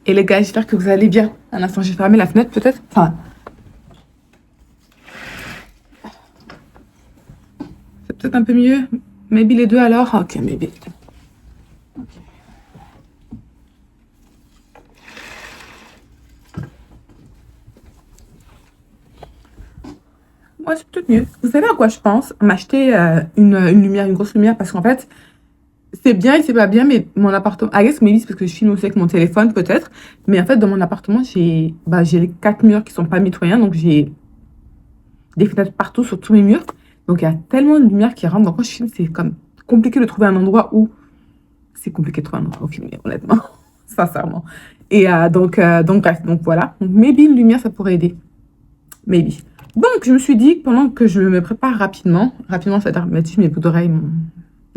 Et les gars, j'espère que vous allez bien. Un instant, j'ai fermé la fenêtre peut-être. Enfin, c'est peut-être un peu mieux. Maybe les deux alors. Ok, maybe. Ouais, c'est peut-être mieux. Vous savez à quoi je pense? M'acheter une lumière, une grosse lumière, parce qu'en fait, c'est bien et c'est pas bien, mais mon appartement. I guess maybe c'est parce que je filme aussi avec mon téléphone peut-être. Mais en fait, dans mon appartement, j'ai les 4 murs qui sont pas mitoyens, donc j'ai des fenêtres partout sur tous mes murs. Donc il y a tellement de lumière qui rentre. Donc quand je filme, c'est comme compliqué de trouver un endroit où. C'est compliqué de trouver un endroit où filmer, honnêtement. Sincèrement. Et donc bref, donc voilà. Donc maybe une lumière, ça pourrait aider. Maybe. Donc je me suis dit, pendant que je me prépare rapidement, c'est-à-dire mettre mes bouts d'oreilles, mon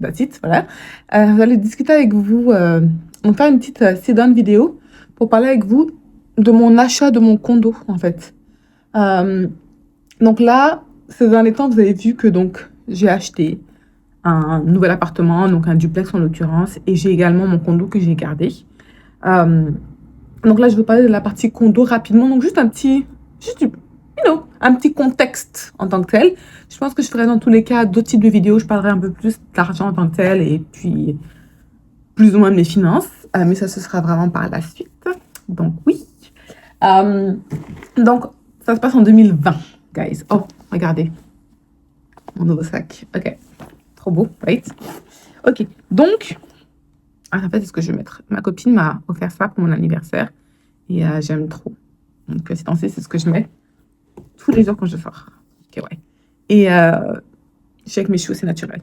that's it, voilà. J'allais discuter avec vous, on va faire une petite sit-down vidéo pour parler avec vous de mon achat de mon condo, en fait. Donc là, ces derniers temps, vous avez vu que donc j'ai acheté un nouvel appartement, donc un duplex en l'occurrence, et j'ai également mon condo que j'ai gardé. Donc là, je vais parler de la partie condo rapidement, donc juste un petit contexte en tant que tel. Je pense que je ferai dans tous les cas d'autres types de vidéos, je parlerai un peu plus d'argent en tant que tel, et puis plus ou moins de mes finances, mais ça, ce sera vraiment par la suite. Donc oui. Donc, ça se passe en 2020, guys. Oh, regardez. Mon nouveau sac. Ok. Trop beau, right? Ok. Donc, en fait, c'est ce que je vais mettre. Ma copine m'a offert ça pour mon anniversaire. Et j'aime trop. Donc, c'est ce que je mets tous les jours quand je sors. Ok, ouais. Et je sais que mes cheveux, c'est naturel.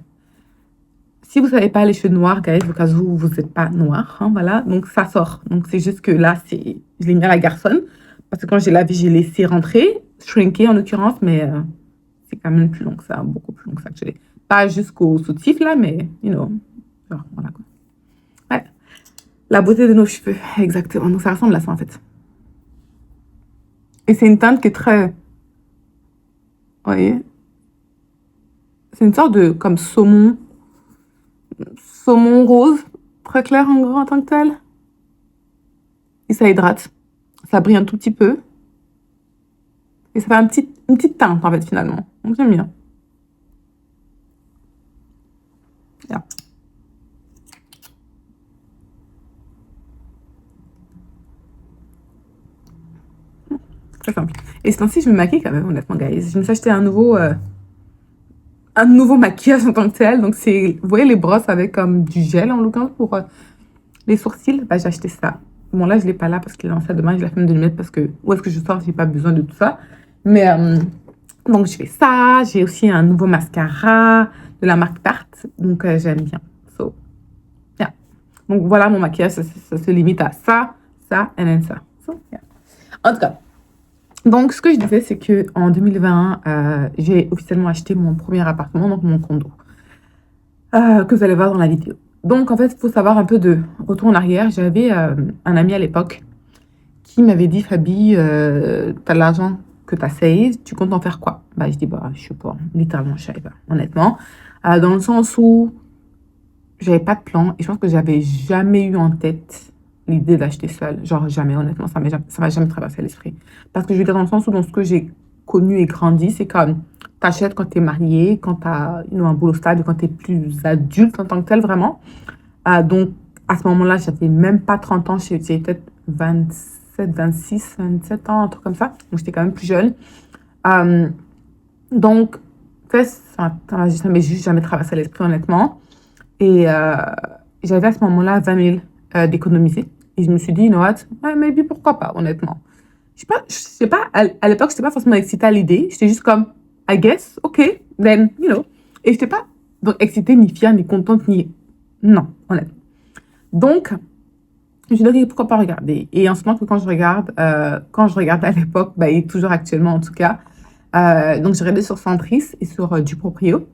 Si vous savez pas les cheveux noirs, guys, au cas où vous n'êtes pas noir, hein, voilà, donc ça sort. Donc c'est juste que là, je l'ai mis à la garçonne. Parce que quand j'ai lavé, j'ai laissé rentrer, shrinké en l'occurrence, mais c'est quand même plus long que ça, beaucoup plus long que ça que je l'ai. Pas jusqu'au soutif là, mais, genre, voilà quoi. Ouais. La beauté de nos cheveux, exactement. Donc ça ressemble à ça en fait. Et c'est une teinte qui est très, vous voyez, c'est une sorte de, comme saumon rose, très clair en gros en tant que tel. Et ça hydrate. Ça brille un tout petit peu. Et ça fait une petite teinte, en fait, finalement. Donc, j'aime bien. Yeah. Très simple. Et ce temps-ci, je me maquille quand même, honnêtement, guys. Je me suis acheté un nouveau maquillage en tant que tel. Donc, vous voyez les brosses avec comme du gel, en l'occurrence, pour les sourcils. Bah, j'ai acheté ça. Bon, là, je l'ai pas là parce qu'il est en salle de bain. J'ai la flemme de le mettre parce que où est-ce que je sors, j'ai pas besoin de tout ça. Mais, donc, je fais ça. J'ai aussi un nouveau mascara de la marque Tarte. Donc, j'aime bien. So, yeah. Donc, voilà, mon maquillage, ça se limite à ça, et then ça. So, yeah. En tout cas, donc, ce que je disais, c'est qu'en 2020, j'ai officiellement acheté mon premier appartement, donc mon condo, que vous allez voir dans la vidéo. Donc, en fait, il faut savoir un peu de retour en arrière. J'avais un ami à l'époque qui m'avait dit, Fabi, t'as de l'argent que t'as save, tu comptes en faire quoi? Bah, je dis, bah, je sais pas, littéralement, je savais pas, honnêtement. Dans le sens où j'avais pas de plan et je pense que j'avais jamais eu en tête l'idée d'acheter seule. Genre, jamais, honnêtement, ça m'a jamais traversé l'esprit. Parce que je veux dire, dans le sens où, dans ce que j'ai connu et grandi, c'est comme t'achètes quand t'es marié, quand t'as un boulot stable, quand t'es plus adulte en tant que tel, vraiment. Donc, à ce moment-là, j'avais même pas 30 ans, j'avais peut-être 27, 26, 27 ans, un truc comme ça. Donc, j'étais quand même plus jeune. Donc, ça m'est juste jamais traversé l'esprit, honnêtement. Et j'avais à ce moment-là 20 000 d'économiser. Et je me suis dit, you know what, ouais, maybe pourquoi pas, honnêtement. Je sais pas, à l'époque, j'étais pas forcément excitée à l'idée. J'étais juste comme, I guess, ok, then, you know. Et j'étais pas donc excitée, ni fière, ni contente, ni... Non, honnêtement. Donc, je me suis dit, ok, pourquoi pas regarder. Et en ce moment, quand je regarde à l'époque, bah, et toujours actuellement en tout cas, donc j'ai regardé sur Centris et sur Duproprio.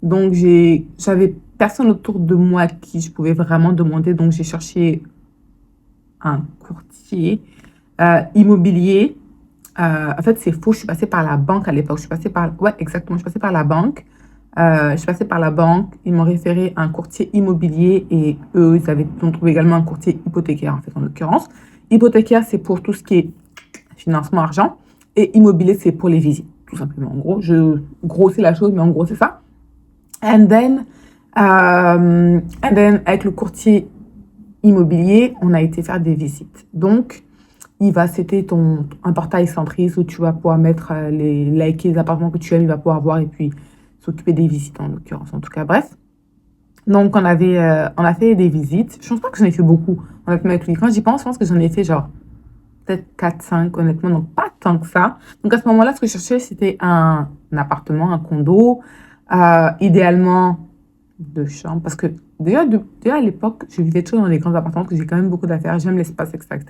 Donc, j'avais personne autour de moi à qui je pouvais vraiment demander. Donc, j'ai cherché un courtier immobilier. En fait, c'est faux. Je suis passée par la banque à l'époque. Ouais, exactement. Je suis passée par la banque. Ils m'ont référé à un courtier immobilier et eux, ils ont trouvé également un courtier hypothécaire, en fait, en l'occurrence. Hypothécaire, c'est pour tout ce qui est financement, argent. Et immobilier, c'est pour les visites, tout simplement. En gros, je grossis la chose, mais en gros, c'est ça. And then, avec le courtier immobilier, on a été faire des visites. Donc, c'était un portail centriste où tu vas pouvoir mettre liker les appartements que tu aimes, il va pouvoir voir et puis s'occuper des visites en l'occurrence. En tout cas, bref. Donc, on a fait des visites. Je pense pas que j'en ai fait beaucoup, honnêtement, avec lui. Quand j'y pense, je pense que j'en ai fait genre peut-être 4, 5, honnêtement, donc pas tant que ça. Donc, à ce moment-là, ce que je cherchais, c'était un appartement, un condo, idéalement 2 chambres, parce que déjà à l'époque, je vivais toujours dans des grands appartements, parce que j'ai quand même beaucoup d'affaires, j'aime l'espace, etc., etc.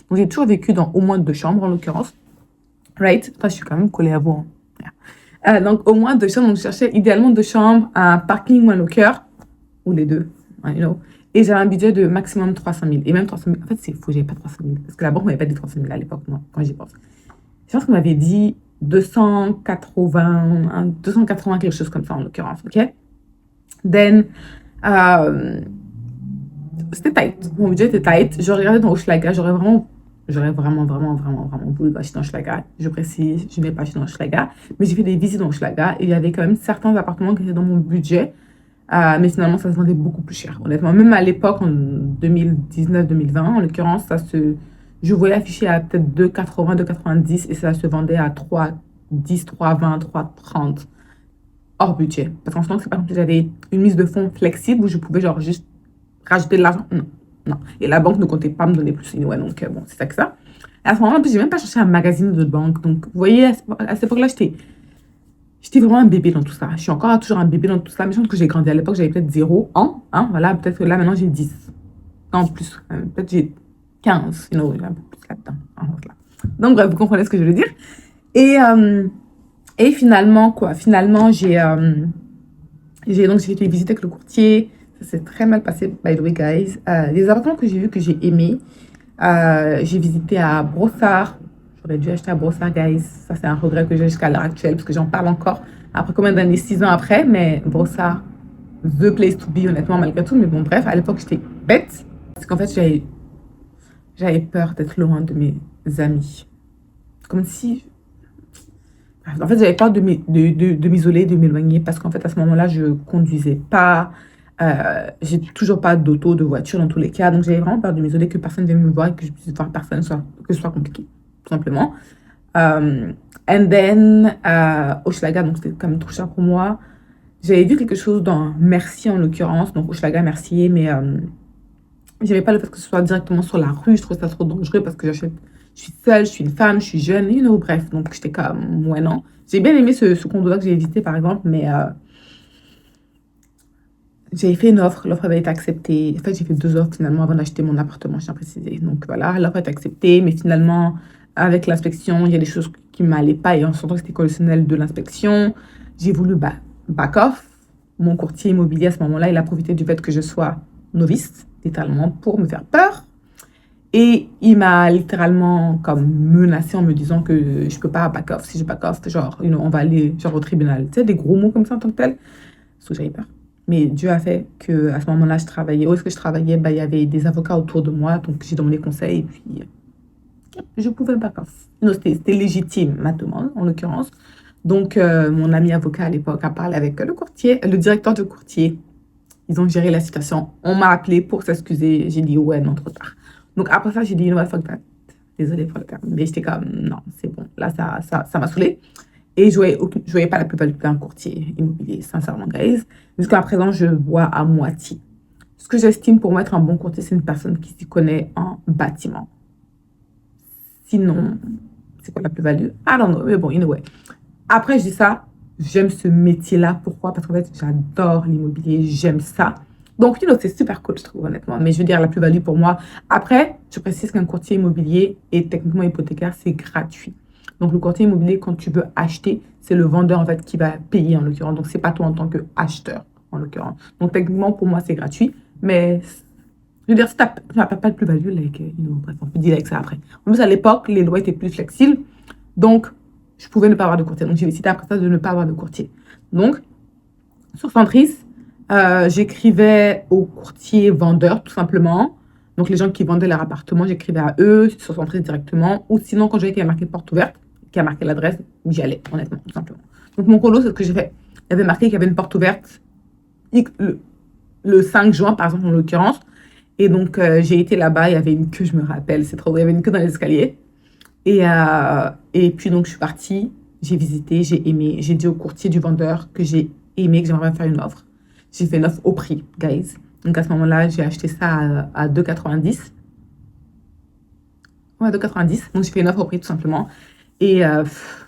Donc, j'ai toujours vécu dans au moins 2 chambres, en l'occurrence. Right? Enfin, je suis quand même collée à vous. Hein. Yeah. Donc, au moins 2 chambres. Donc, je cherchais idéalement 2 chambres, un parking ou un locker, ou les deux, you know. Et j'avais un budget de maximum 300 000. Et même 300 000, en fait, c'est faux, j'avais pas 300 000. Parce que la banque m'avait pas dit 300 000 à l'époque, moi, quand j'y pense. Je pense qu'on m'avait dit 280, quelque chose comme ça, en l'occurrence, ok? Then, c'était tight. Mon budget était tight. Je regardais dans Hochelaga. J'aurais vraiment voulu acheter dans Hochelaga. Je précise, je n'ai pas acheté dans Hochelaga. Mais j'ai fait des visites dans Hochelaga. Et il y avait quand même certains appartements qui étaient dans mon budget. Mais finalement, ça se vendait beaucoup plus cher. Honnêtement, même à l'époque, en 2019-2020, en l'occurrence, je voyais afficher à peut-être 2,80, 2,90 et ça se vendait à 3,10, 3,20, 3,30 hors budget. Parce qu'en ce moment, c'est pas comme si j'avais une mise de fonds flexible où je pouvais genre juste rajouter de l'argent. Non, non. Et la banque ne comptait pas me donner plus. Ouais, donc bon, c'est ça que ça. Et à ce moment-là, en plus, j'ai même pas cherché un magazine de banque. Donc, vous voyez, à cette époque-là, j'étais vraiment un bébé dans tout ça. Je suis encore toujours un bébé dans tout ça. Mais je pense que j'ai grandi. À l'époque, j'avais peut-être 0 ans. Hein, voilà, peut-être que là, maintenant, j'ai 10. Non, plus. Peut-être j'ai 15. You know, j'ai un peu plus là-dedans. Hein, voilà. Donc, bref, vous comprenez ce que je veux dire. Et finalement, quoi. Finalement, j'ai fait des visites avec le courtier. Ça s'est très mal passé, by the way, guys. Les appartements que j'ai vus, que j'ai aimés, j'ai visité à Brossard. J'aurais dû acheter à Brossard, guys. Ça, c'est un regret que j'ai jusqu'à l'heure actuelle, parce que j'en parle encore après combien d'années, 6 ans après. Mais Brossard, the place to be, honnêtement, malgré tout. Mais bon, bref, à l'époque, j'étais bête. Parce qu'en fait, j'avais peur d'être loin de mes amis. Comme si... En fait, j'avais peur de m'isoler, de m'éloigner, parce qu'en fait, à ce moment-là, je conduisais pas. J'ai toujours pas d'auto, de voiture dans tous les cas. Donc, j'avais vraiment peur de m'isoler, que personne vienne me voir et que je puisse voir personne, que ce soit compliqué, tout simplement. And then, Hochelaga, donc c'était quand même trop cher pour moi. J'avais vu quelque chose dans Mercier, en l'occurrence, donc Hochelaga, Mercier, mais j'avais pas le fait que ce soit directement sur la rue. Je trouvais ça trop dangereux parce que je suis seule, je suis une femme, je suis jeune, you know, bref. Donc, j'étais comme, ouais, non. J'ai bien aimé ce condo-là que j'ai visité, par exemple, mais j'avais fait une offre. L'offre avait été acceptée. En fait, j'ai fait 2 offres, finalement, avant d'acheter mon appartement, je tiens à préciser. Donc, voilà, l'offre est acceptée, mais finalement, avec l'inspection, il y a des choses qui ne m'allaient pas. Et en sentant que c'était conditionnel de l'inspection, j'ai voulu back off. Mon courtier immobilier, à ce moment-là, il a profité du fait que je sois novice, littéralement, pour me faire peur. Et il m'a littéralement comme menacé en me disant que je peux pas back off. Si je back off, genre, you know, on va aller genre au tribunal. Tu sais, des gros mots comme ça en tant que tel. Sauf que j'avais peur. Mais Dieu a fait qu'à ce moment-là, je travaillais. Où est-ce que je travaillais? Il y avait des avocats autour de moi. Donc, j'ai demandé conseil. Et puis, je pouvais back off. Non, c'était légitime, ma demande, en l'occurrence. Donc, mon ami avocat à l'époque a parlé avec le courtier, le directeur de courtier. Ils ont géré la situation. On m'a appelé pour s'excuser. J'ai dit, ouais, non, trop tard. Donc, après ça, j'ai dit, you know what, fuck that. Désolée pour le terme. Mais j'étais comme, non, c'est bon. Là, ça m'a saoulée. Et je voyais pas la plus-value d'un courtier immobilier, sincèrement, guys. Jusqu'à présent, je vois à moitié. Ce que j'estime pour moi être un bon courtier, c'est une personne qui s'y connaît en bâtiment. Sinon, c'est quoi la plus-value? I don't know. Mais bon, anyway. Après, je dis ça, j'aime ce métier-là. Pourquoi? Parce qu'en fait, j'adore l'immobilier, j'aime ça. Donc, you know, c'est super cool, je trouve, honnêtement. Mais je veux dire, la plus-value pour moi. Après, je précise qu'un courtier immobilier et techniquement hypothécaire, c'est gratuit. Donc, le courtier immobilier, quand tu veux acheter, c'est le vendeur, en fait, qui va payer, en l'occurrence. Donc, c'est pas toi en tant qu'acheteur, en l'occurrence. Donc, techniquement, pour moi, c'est gratuit. Mais, je veux dire, si tu n'as pas de plus-value, like, you know, bref, on peut dire avec ça après. En plus, à l'époque, les lois étaient plus flexibles. Donc, je pouvais ne pas avoir de courtier. Donc, j'ai décidé après ça de ne pas avoir de courtier. Donc, sur Centris, j'écrivais au courtier vendeur, tout simplement. Donc, les gens qui vendaient leur appartement, j'écrivais à eux sur son prix directement. Ou sinon, quand je voyais qu'il y a marqué porte ouverte, qui a marqué l'adresse, j'y allais, honnêtement, tout simplement. Donc, mon condo, c'est ce que j'ai fait. Il y avait marqué qu'il y avait une porte ouverte le 5 juin, par exemple, en l'occurrence. Et donc, j'ai été là-bas, il y avait une queue, je me rappelle, c'est trop drôle, il y avait une queue dans les escaliers. Et puis, donc, je suis partie, j'ai visité, j'ai aimé. J'ai dit au courtier du vendeur que j'ai aimé, que j'aimerais faire une offre. J'ai fait une offre au prix, guys. Donc, à ce moment-là, j'ai acheté ça à 2,90. Ouais, 2,90. Donc, j'ai fait une offre au prix, tout simplement. Et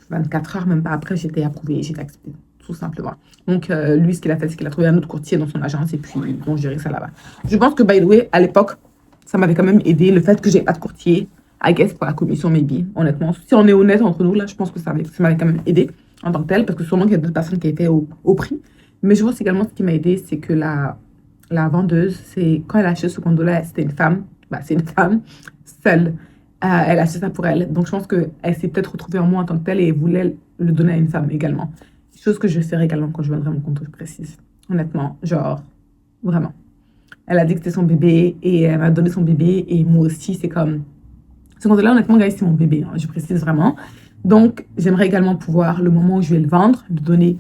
24 heures, même pas après, j'étais approuvée, j'étais acceptée, tout simplement. Donc, lui, ce qu'il a fait, c'est qu'il a trouvé un autre courtier dans son agence et puis ils ont géré ça là-bas. Je pense que, by the way, à l'époque, ça m'avait quand même aidé, le fait que j'ai pas de courtier, I guess, pour la commission, maybe, honnêtement. Si on est honnête entre nous, là, je pense que ça m'avait quand même aidé en tant que tel, parce que sûrement qu'il y a d'autres personnes qui étaient au prix. Mais je pense également, ce qui m'a aidé, c'est que la vendeuse, quand elle a acheté ce condo-là, c'était une femme, c'est une femme seule. Elle a acheté ça pour elle. Donc, je pense qu'elle s'est peut-être retrouvée en moi en tant que telle et voulait le donner à une femme également. Chose que je vais faire également quand je vendrai mon compte, je précise. Honnêtement, genre, vraiment. Elle a dit que c'était son bébé et elle m'a donné son bébé et moi aussi, c'est comme... Ce compte-là, honnêtement, guys, c'est mon bébé, hein, je précise vraiment. Donc, j'aimerais également pouvoir, le moment où je vais le vendre, le donner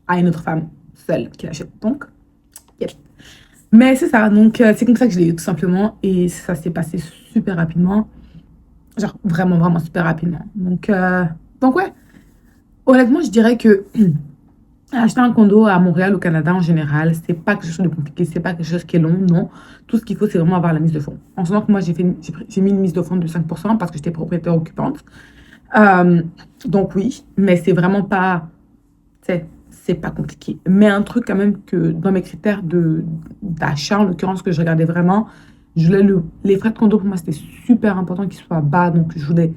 à une autre femme seule qui l'achète. Donc, yep. Mais c'est ça, donc c'est comme ça que je l'ai eu tout simplement et ça s'est passé super rapidement. Genre, vraiment, vraiment super rapidement. Donc ouais. Honnêtement, je dirais que acheter un condo à Montréal, au Canada, en général, c'est pas quelque chose de compliqué, c'est pas quelque chose qui est long, non. Tout ce qu'il faut, c'est vraiment avoir la mise de fonds. En ce moment, moi, j'ai mis une mise de fonds de 5% parce que j'étais propriétaire occupante. Donc oui, mais c'est vraiment pas... c'est pas compliqué. Mais un truc quand même que dans mes critères d'achat, en l'occurrence, que je regardais vraiment, je voulais les frais de condo, pour moi, c'était super important qu'ils soient bas. Donc, je voulais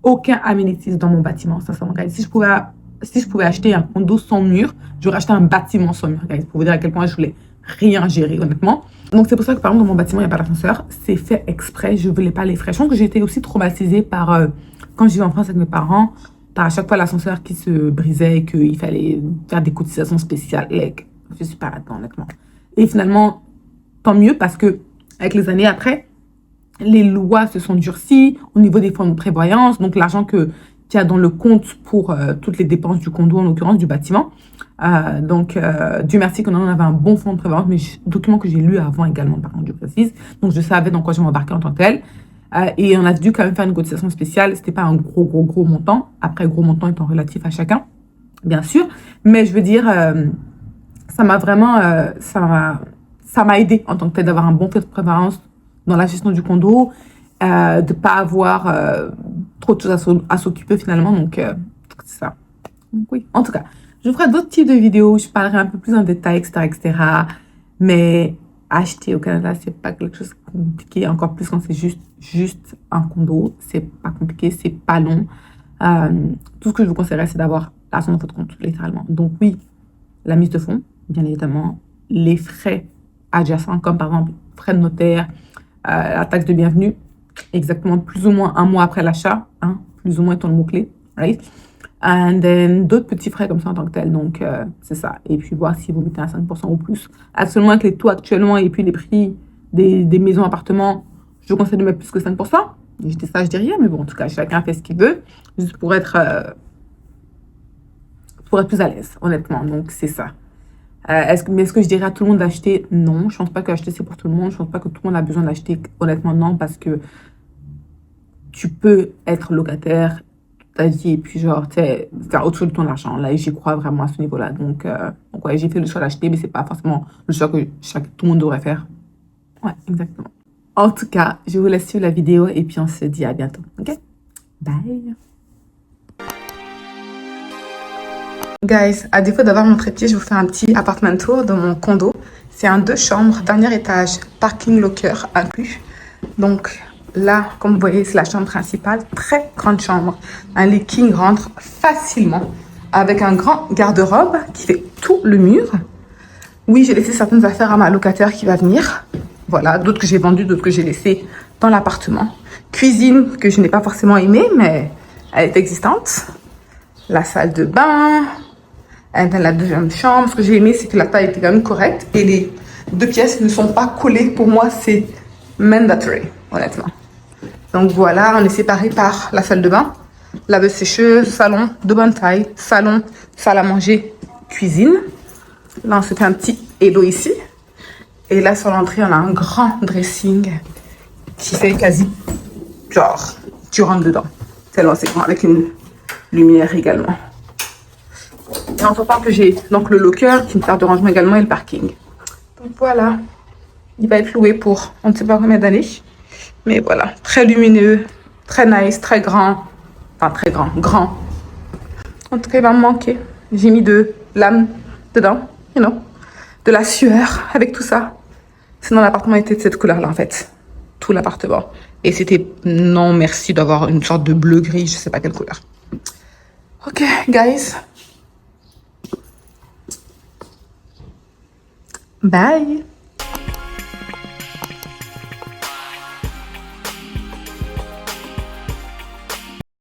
aucun amenities dans mon bâtiment. Ça me regarde. Si je pouvais acheter un condo sans mur, j'aurais acheté un bâtiment sans mur, guys, pour vous dire à quel point je voulais rien gérer, honnêtement. Donc, c'est pour ça que, par exemple, dans mon bâtiment, il n'y a pas d'ascenseur. C'est fait exprès. Je voulais pas les frais. Je pense que j'ai été aussi traumatisée par, quand je vivais en France avec mes parents, par à chaque fois l'ascenseur qui se brisait et qu'il fallait faire des cotisations spéciales. Like, je suis pas là-dedans, honnêtement. Et finalement, tant mieux parce que, avec les années après, les lois se sont durcies au niveau des fonds de prévoyance, donc l'argent qu'il y a dans le compte pour toutes les dépenses du condo, en l'occurrence du bâtiment. Donc, Dieu merci qu'on en avait un bon fonds de prévoyance, mais document que j'ai lu avant également, par contre, je précise. Donc, je savais dans quoi je m'embarquais en tant que tel. Et on a dû quand même faire une cotisation spéciale. C'était pas un gros montant. Après, gros montant étant relatif à chacun, bien sûr. Mais je veux dire, ça m'a vraiment... ça m'a aidé en tant que tel d'avoir un bon fonds de prévoyance dans la gestion du condo, de ne pas avoir trop de choses à s'occuper finalement. Donc, c'est ça. Donc, oui. En tout cas, je ferai d'autres types de vidéos. Je parlerai un peu plus en détail, etc. Mais acheter au Canada, c'est pas quelque chose de compliqué. Encore plus quand c'est juste un condo. C'est pas compliqué, c'est pas long. Tout ce que je vous conseillerais, c'est d'avoir l'argent dans votre compte, littéralement. Donc, oui, la mise de fonds, bien évidemment. Les frais adjacents, comme par exemple frais de notaire, la taxe de bienvenue, exactement plus ou moins un mois après l'achat, hein, plus ou moins étant le mot-clé, right? And then d'autres petits frais comme ça en tant que tel, donc c'est ça. Et puis voir si vous mettez à 5% ou plus. Seulement avec les taux actuellement et puis les prix des maisons, appartements, je vous conseille de mettre plus que 5%. Je dis ça, je dis rien, mais bon, en tout cas, chacun fait ce qu'il veut, juste pour être plus à l'aise, honnêtement. Donc c'est ça. Est-ce que je dirais à tout le monde d'acheter? Non, je pense pas que acheter c'est pour tout le monde. Je pense pas que tout le monde a besoin d'acheter. Honnêtement, non, parce que tu peux être locataire toute ta vie et puis genre, tu sais, faire autre chose de ton argent. Là, j'y crois vraiment à ce niveau-là. Donc ouais, j'ai fait le choix d'acheter, mais c'est pas forcément le choix que tout le monde devrait faire. Ouais, exactement. En tout cas, je vous laisse suivre la vidéo et puis on se dit à bientôt. Ok? Bye! Guys, à défaut d'avoir mon trépied, je vous fais un petit apartment tour de mon condo. C'est un 2 chambres, dernier étage, parking locker inclus. Donc là, comme vous voyez, c'est la chambre principale, très grande chambre. Un lit king rentre facilement avec un grand garde-robe qui fait tout le mur. Oui, j'ai laissé certaines affaires à ma locataire qui va venir. Voilà, d'autres que j'ai vendues, d'autres que j'ai laissées dans l'appartement. Cuisine que je n'ai pas forcément aimée, mais elle est existante. La salle de bain. Dans la deuxième chambre, ce que j'ai aimé, c'est que la taille était quand même correcte et les 2 pièces ne sont pas collées. Pour moi, c'est mandatory, honnêtement. Donc voilà, on est séparés par la salle de bain, laveuse sécheuse, salon de bonne taille, salon, salle à manger, cuisine. Là, on se fait un petit hello ici. Et là, sur l'entrée, on a un grand dressing qui fait quasi, genre, tu rentres dedans. Tellement c'est grand, avec une lumière également. Et entre temps que j'ai donc le locker qui me sert de rangement également et le parking. Donc voilà, il va être loué pour on ne sait pas combien d'années. Mais voilà, très lumineux, très nice, très grand. Enfin, très grand, grand. En tout cas, il va me manquer. J'ai mis de l'âme dedans, you know, de la sueur avec tout ça. Sinon, l'appartement était de cette couleur-là, en fait. Tout l'appartement. Et c'était non merci d'avoir une sorte de bleu-gris, je sais pas quelle couleur. Ok, guys. Bye.